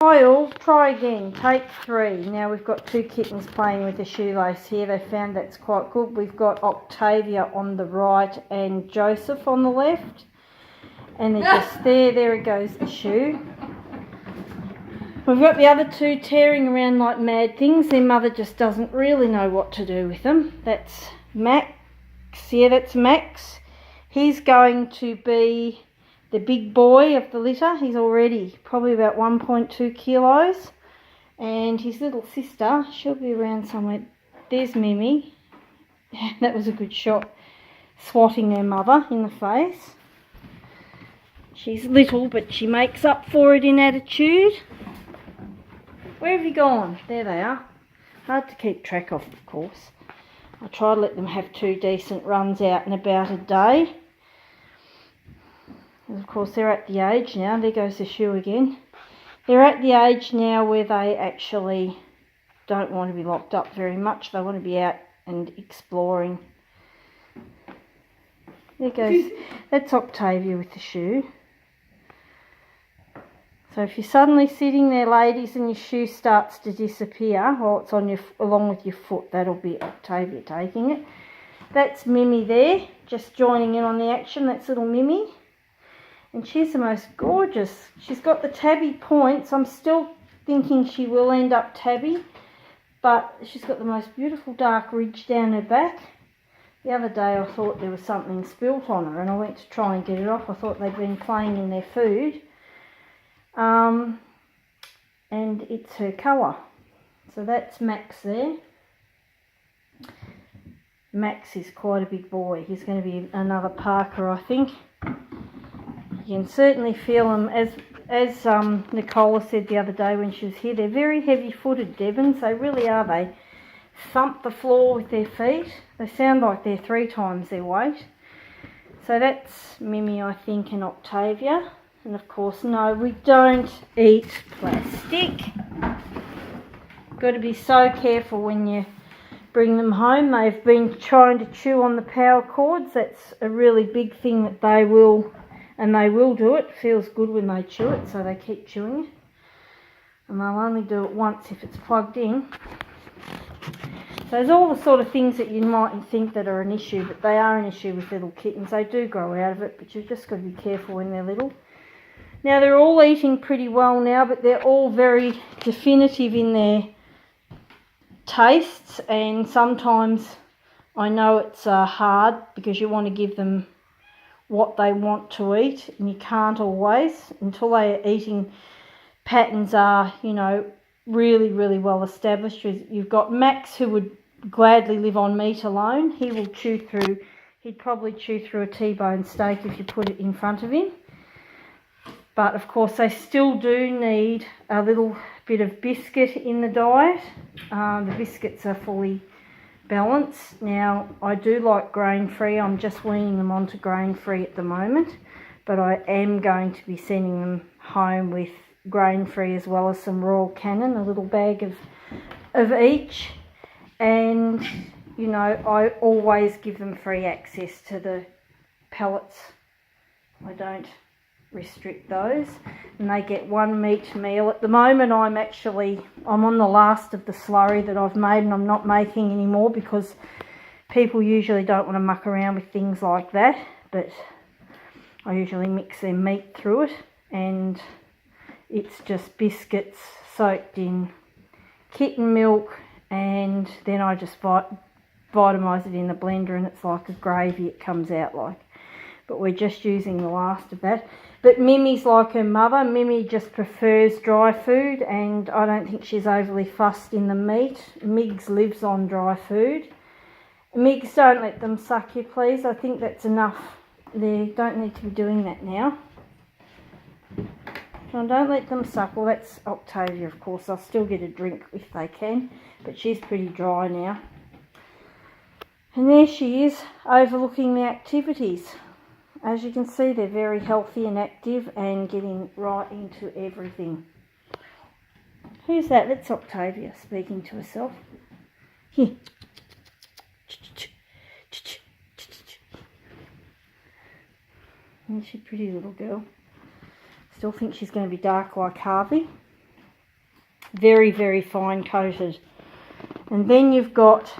Hi all, try again, take 3. Now we've got 2 kittens playing with the shoelace here. They found that's quite good. We've got Octavia on the right and Joseph on the left. And they're just there it goes the shoe. We've got the other 2 tearing around like mad things. Their mother just doesn't really know what to do with them. That's Max, that's Max. He's going to be the big boy of the litter. He's already probably about 1.2 kilos. And his little sister, she'll be around somewhere. There's Mimi. That was a good shot. Swatting their mother in the face. She's little, but she makes up for it in attitude. Where have you gone? There they are. Hard to keep track of course. I try to let them have 2 decent runs out in about a day. And of course they're at the age now, there goes the shoe again. They're at the age now where they actually don't want to be locked up very much. They want to be out and exploring. There goes, that's Octavia with the shoe. So if you're suddenly sitting there, ladies, and your shoe starts to disappear, or it's on your along with your foot, that'll be Octavia taking it. That's Mimi there, just joining in on the action. That's little Mimi. And she's the most gorgeous. She's got the tabby points. I'm still thinking she will end up tabby, but she's got the most beautiful dark ridge down her back. The other day I thought there was something spilt on her and I went to try and get it off. I thought they'd been playing in their food. And it's her colour. So that's Max there. Max is quite a big boy. He's going to be another Parker, I think. You can certainly feel them, as Nicola said the other day when she was here, they're very heavy-footed, Devons. They really are. They thump the floor with their feet. They sound like they're 3 times their weight. So that's Mimi, I think, and Octavia. And of course, no, we don't eat plastic. Got to be so careful when you bring them home. They've been trying to chew on the power cords. That's a really big thing that they will... And they will do it. Feels good when they chew it, so they keep chewing it. And they'll only do it once if it's plugged in. So there's all the sort of things that you mightn't think that are an issue, but they are an issue with little kittens. They do grow out of it, but you've just got to be careful when they're little. Now they're all eating pretty well now, but they're all very definitive in their tastes, and sometimes I know it's hard because you want to give them what they want to eat, and you can't always until their eating patterns are, you know, really well established. You've got Max, who would gladly live on meat alone. He will chew through, he'd probably chew through a T-bone steak if you put it in front of him. But of course they still do need a little bit of biscuit in the diet. The biscuits are fully balance. Now I do like grain-free. I'm just weaning them onto grain-free at the moment, but I am going to be sending them home with grain-free as well as some Royal Canin, a little bag of each. And you know, I always give them free access to the pellets. I don't restrict those, and they get 1 meat meal. At the moment I'm on the last of the slurry that I've made, and I'm not making any more because people usually don't want to muck around with things like that, but I usually mix their meat through it, and it's just biscuits soaked in kitten milk, and then I just vitamise it in the blender, and it's like a gravy it comes out like. But we're just using the last of that. But Mimi's like her mother. Mimi just prefers dry food, and I don't think she's overly fussed in the meat. Migs lives on dry food. Migs, don't let them suck you, please. I think that's enough. They don't need to be doing that now. So don't let them suck. Well, that's Octavia, of course. I'll still get a drink if they can, but she's pretty dry now. And there she is, overlooking the activities. As you can see, they're very healthy and active and getting right into everything. Who's that? That's Octavia speaking to herself. Here. Isn't she a pretty little girl? Still think she's going to be dark like Harvey. Very, very fine coated. And then you've got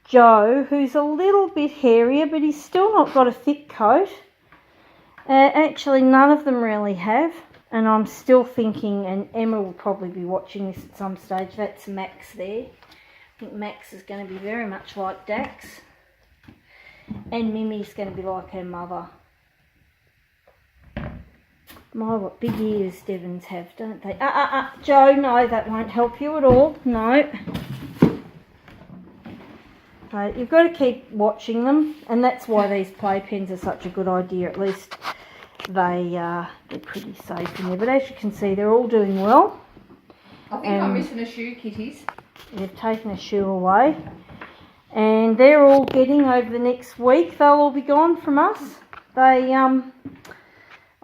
Joe, who's a little bit hairier, but he's still not got a thick coat. Actually, none of them really have. And I'm still thinking, and Emma will probably be watching this at some stage, that's Max there. I think Max is going to be very much like Dax. And Mimi's going to be like her mother. My, what big ears Devons have, don't they? Joe, no, that won't help you at all. No. Right, you've got to keep watching them, and that's why these playpens are such a good idea. At least they're pretty safe in there. But as you can see, they're all doing well. I think I'm missing a shoe, kitties. They've taken a shoe away. And they're all getting, over the next week, they'll all be gone from us. They,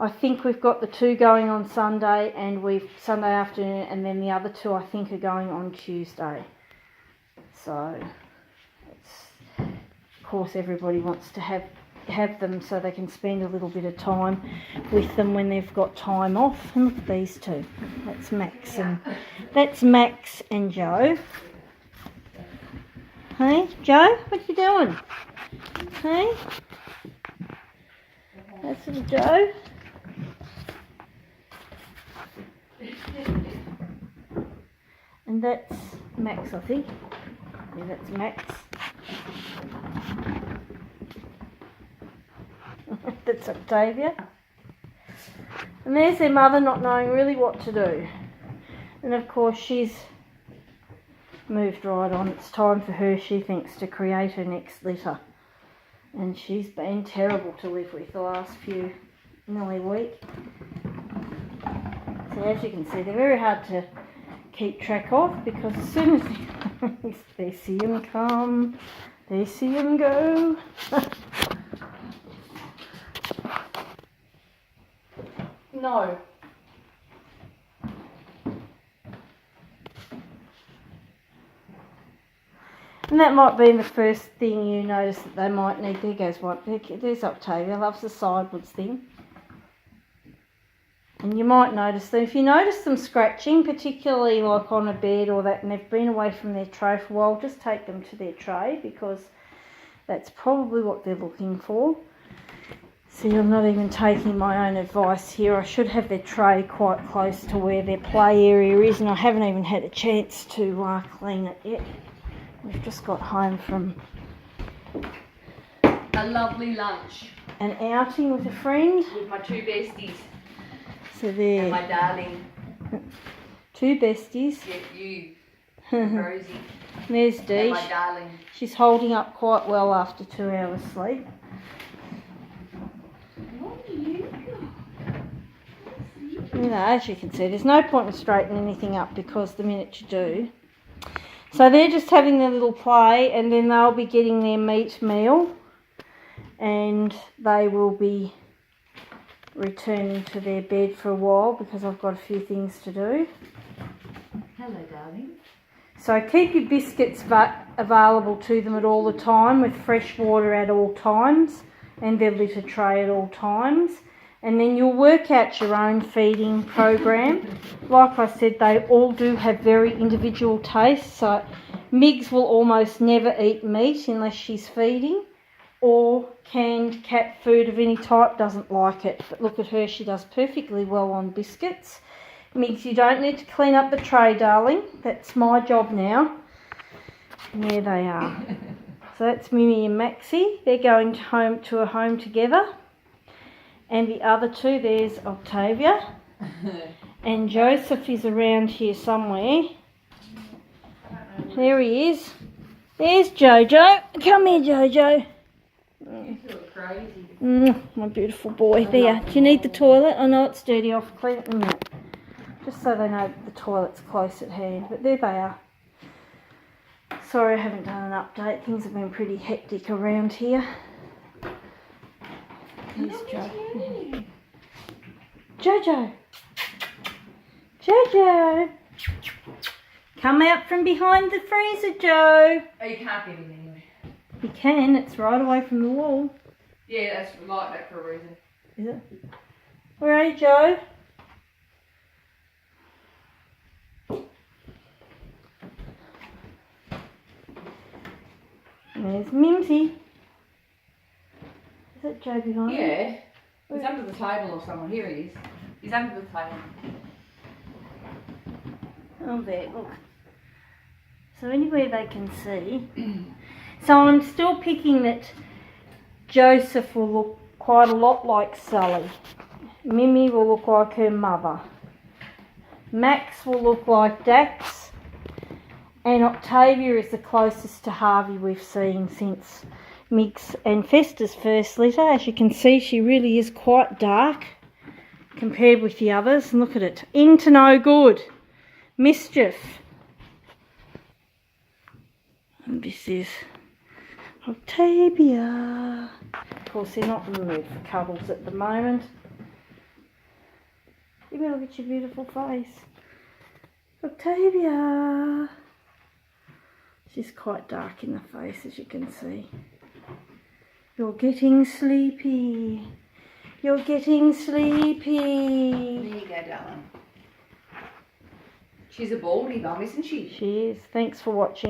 I think we've got the 2 going on Sunday, and Sunday afternoon, and then the other 2 I think are going on Tuesday. So, of course, everybody wants to have them so they can spend a little bit of time with them when they've got time off. And look at these 2. That's Max and Joe. Hey, Joe, what you doing? Hey, that's little Joe. And that's Max, I think. Yeah, that's Max. That's Octavia. And there's their mother not knowing really what to do. And of course she's moved right on. It's time for her, she thinks, to create her next litter. And she's been terrible to live with the last nearly week. So as you can see, they're very hard to keep track of, because as soon as they see them come, they see them go. No. And that might be the first thing you notice that they might need. There goes one. There's Octavia, loves the sidewards thing. And you might notice them, if you notice them scratching, particularly like on a bed or that, and they've been away from their tray for a while, just take them to their tray, because that's probably what they're looking for. See, I'm not even taking my own advice here. I should have their tray quite close to where their play area is, and I haven't even had a chance to clean it yet. We've just got home from a lovely lunch. An outing with a friend. With my 2 besties. So there. And my darling. 2 besties. Yeah, you. Rosie. There's Dee. And my darling. She's holding up quite well after 2 hours sleep. You know, as you can see, there's no point in straightening anything up, because the minute you do. So they're just having their little play, and then they'll be getting their meat meal, and they will be returning to their bed for a while, because I've got a few things to do. Hello, darling. So keep your biscuits available to them at all the time, with fresh water at all times, and their litter tray at all times. And then you'll work out your own feeding program. Like I said, they all do have very individual tastes. So Migs will almost never eat meat unless she's feeding, or canned cat food of any type, doesn't like it. But look at her, she does perfectly well on biscuits. Migs, you don't need to clean up the tray, darling. That's my job now. And there they are. So that's Mimi and Maxie. They're going to a home together. And the other 2, there's Octavia. And Joseph is around here somewhere. There he is. There's Jojo. Come here, Jojo. You look crazy. My beautiful boy. There. Do you need the toilet? I know it's dirty. I'll clean it in a minute. Just so they know that the toilet's close at hand. But there they are. Sorry I haven't done an update. Things have been pretty hectic around here. Here's Joe. Jojo. Jojo. Come out from behind the freezer, Joe. Oh, you can't get in anyway. You can. It's right away from the wall. Yeah, that's like that for a reason. Is it? Where are you, Joe? There's Mimsy. Is that Joe behind you? Yeah. He's under the table or somewhere. Here he is. He's under the table. Oh, there, look. So anywhere they can see. So I'm still picking that Joseph will look quite a lot like Sally. Mimi will look like her mother. Max will look like Dax. And Octavia is the closest to Harvey we've seen since Mix and Festa's first litter. As you can see, she really is quite dark compared with the others. And look at it. Into no good. Mischief. And this is Octavia. Of course, they're not in the mood for cuddles at the moment. Give me a look at your beautiful face. Octavia. She's quite dark in the face, as you can see. You're getting sleepy. You're getting sleepy. There you go, darling. She's a baldy bum, isn't she? She is. Thanks for watching.